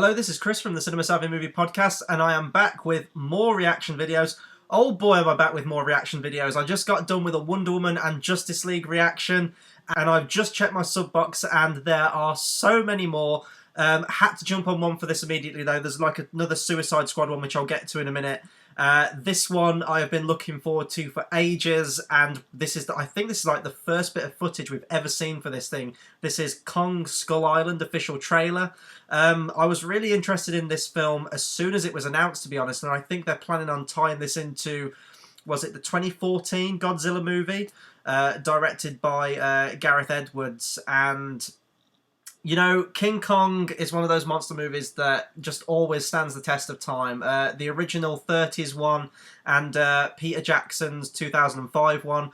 Hello, this is Chris from the Cinema Savvy Movie Podcast, and I am back with more reaction videos. Oh boy, am I back with more reaction videos. I just got done with a Wonder Woman and Justice League reaction, and I've just checked my sub box, and there are so many more. Had to jump on one for this immediately, though. There's like another Suicide Squad one, which I'll get to in a minute. This one I have been looking forward to for ages, and I think this is like the first bit of footage we've ever seen for this thing. This is Kong Skull Island official trailer. I was really interested in this film as soon as it was announced, to be honest, and I think they're planning on tying this into, was it the 2014 Godzilla movie, directed by Gareth Edwards. And you know, King Kong is one of those monster movies that just always stands the test of time. The original 30s one and Peter Jackson's 2005 one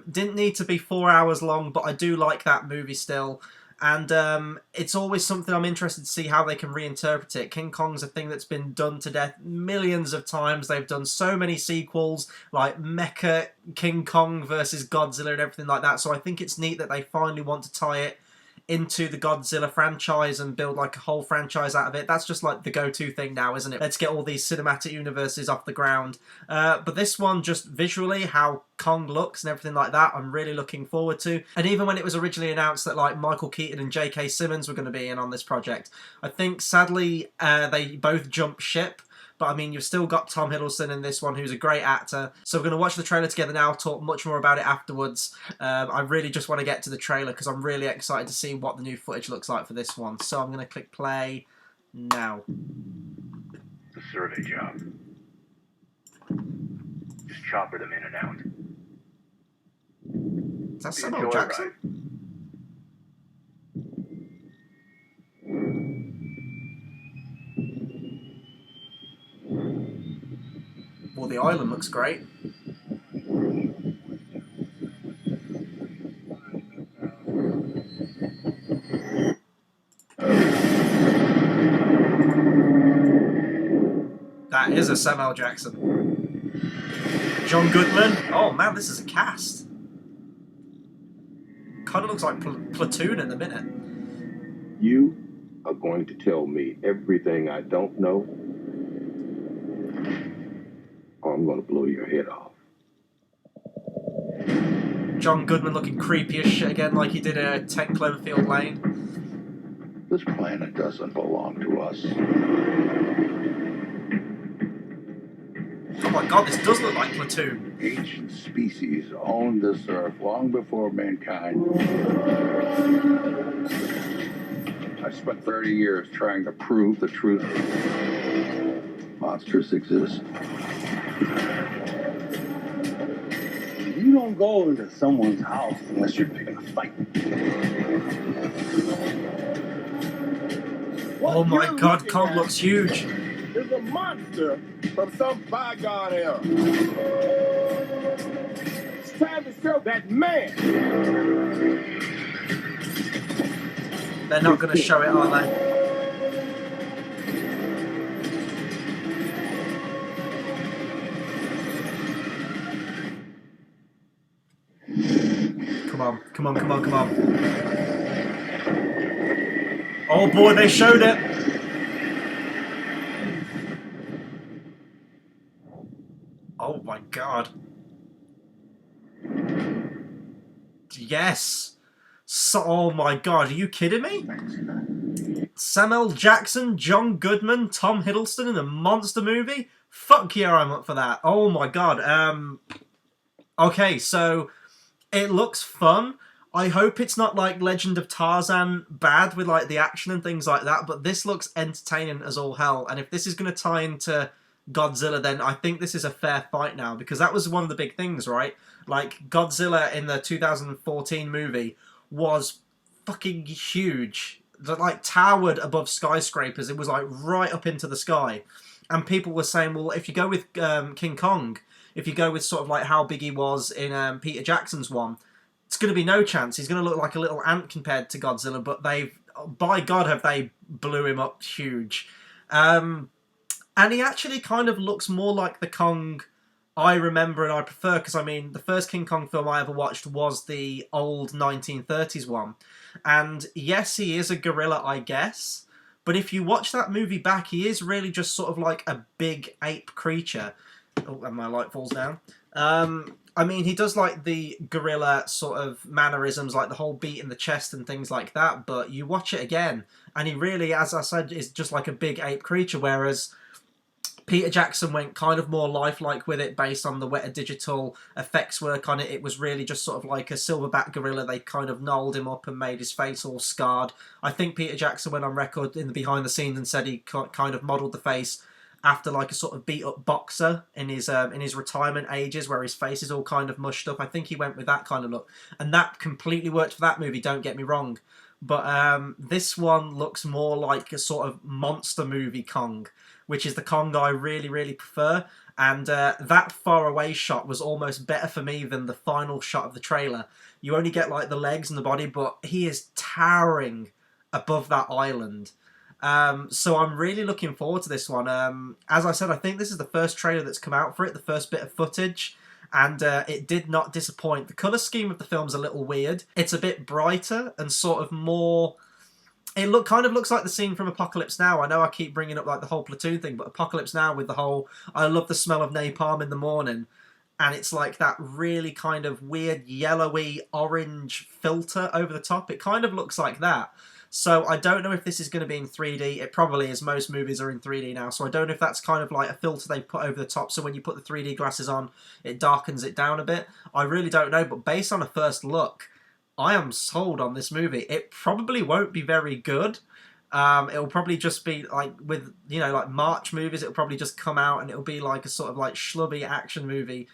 didn't need to be 4 hours long, but I do like that movie still. And it's always something I'm interested to see how they can reinterpret it. King Kong's a thing that's been done to death millions of times. They've done so many sequels, like Mecha King Kong versus Godzilla and everything like that. So I think it's neat that they finally want to tie it into the Godzilla franchise and build like a whole franchise out of it. That's just like the go-to thing now, isn't it? Let's get all these cinematic universes off the ground. But this one, just visually, how Kong looks and everything like that, I'm really looking forward to. And even when it was originally announced that like Michael Keaton and J.K. Simmons were going to be in on this project, I think sadly they both jumped ship. But I mean, you've still got Tom Hiddleston in this one, who's a great actor. So we're going to watch the trailer together now, talk much more about it afterwards. I really just want to get to the trailer because I'm really excited to see what the new footage looks like for this one. So I'm going to click play now. The survey job. Just chopper them in and out. Is that Samuel Jackson? Well, the island looks great. That is a Samuel Jackson. John Goodman. Oh man, this is a cast. Kind of looks like Platoon in the minute. You are going to tell me everything I don't know, or I'm going to blow your head off. John Goodman looking creepy as shit again, like he did a 10 Cloverfield Lane. This planet doesn't belong to us. Oh my god, this does look like Platoon. Ancient species owned this earth long before mankind. I spent 30 years trying to prove the truth. Monsters exist. You don't go into someone's house unless you're picking a fight. Oh my god, Kong looks huge. Is a monster from some bygone era. It's time to show that man. They're not going to show it, are they? Come on, come on, come on, come on. Oh boy, they showed it. Oh my god. Yes. So, oh my god, are you kidding me? Samuel Jackson, John Goodman, Tom Hiddleston in a monster movie? Fuck yeah, I'm up for that. Oh my god. Okay, so it looks fun. I hope it's not like Legend of Tarzan bad with like the action and things like that, but this looks entertaining as all hell. And if this is going to tie into Godzilla, then I think this is a fair fight now, because that was one of the big things, right? Like, Godzilla in the 2014 movie was fucking huge. That like towered above skyscrapers. It was like right up into the sky. And people were saying, well, if you go with King Kong, if you go with sort of like how big he was in Peter Jackson's one, it's going to be no chance. He's going to look like a little ant compared to Godzilla, but they've, by God, have they blew him up huge. And he actually kind of looks more like the Kong I remember and I prefer, because, I mean, the first King Kong film I ever watched was the old 1930s one. And yes, he is a gorilla, I guess, But if you watch that movie back, he is really just sort of like a big ape creature. Oh, and my light falls down. I mean, he does like the gorilla sort of mannerisms, like the whole beat in the chest and things like that, but you watch it again, and he really, as I said, is just like a big ape creature, whereas Peter Jackson went kind of more lifelike with it based on the Weta Digital effects work on it. It was really just sort of like a silverback gorilla. They kind of gnarled him up and made his face all scarred. I think Peter Jackson went on record in the behind the scenes and said he kind of modelled the face after like a sort of beat up boxer in his retirement ages, where his face is all kind of mushed up. I think he went with that kind of look, and that completely worked for that movie. Don't get me wrong, but this one looks more like a sort of monster movie Kong, which is the Kong I really, really prefer. And that far away shot was almost better for me than the final shot of the trailer. You only get like the legs and the body, but he is towering above that island. So I'm really looking forward to this one. As I said, I think this is the first trailer that's come out for it, the first bit of footage, and it did not disappoint. The colour scheme of the film's a little weird. It's a bit brighter and sort of more... It kind of looks like the scene from Apocalypse Now. I know I keep bringing up like the whole platoon thing, but Apocalypse Now with the whole I love the smell of napalm in the morning, and it's like that really kind of weird yellowy orange filter over the top. It kind of looks like that. So I don't know if this is going to be in 3D. It probably is. Most movies are in 3D now. So I don't know if that's kind of like a filter they put over the top. So when you put the 3D glasses on, it darkens it down a bit. I really don't know. But based on a first look, I am sold on this movie. It probably won't be very good. It'll probably just be like with, you know, like March movies. It'll probably just come out and it'll be like a sort of like schlubby action movie.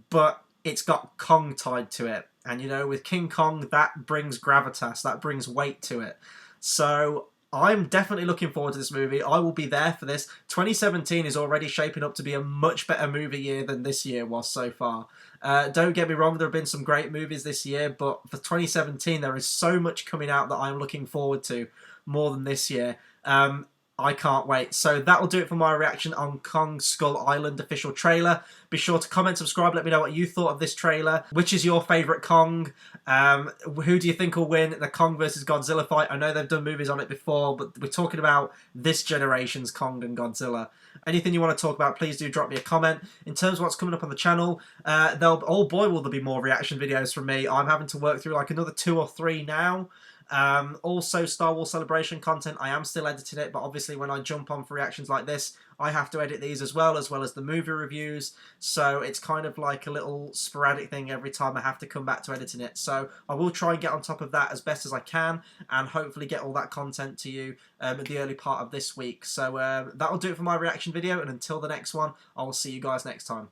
But it's got Kong tied to it. And, you know, with King Kong, that brings gravitas. That brings weight to it. So I'm definitely looking forward to this movie. I will be there for this. 2017 is already shaping up to be a much better movie year than this year was so far. Don't get me wrong, there have been some great movies this year, but for 2017 there is so much coming out that I'm looking forward to more than this year. I can't wait. So that will do it for my reaction on Kong Skull Island official trailer. Be sure to comment, subscribe, let me know what you thought of this trailer. Which is your favourite Kong? Who do you think will win the Kong versus Godzilla fight? I know they've done movies on it before, but we're talking about this generation's Kong and Godzilla. Anything you want to talk about, please do drop me a comment. In terms of what's coming up on the channel, oh boy will there be more reaction videos from me. I'm having to work through like another 2 or 3 now. Also Star Wars Celebration content, I am still editing it, but obviously when I jump on for reactions like this, I have to edit these as well as the movie reviews, so it's kind of like a little sporadic thing every time I have to come back to editing it. So I will try and get on top of that as best as I can, and hopefully get all that content to you at the early part of this week. So that'll do it for my reaction video, and until the next one, I will see you guys next time.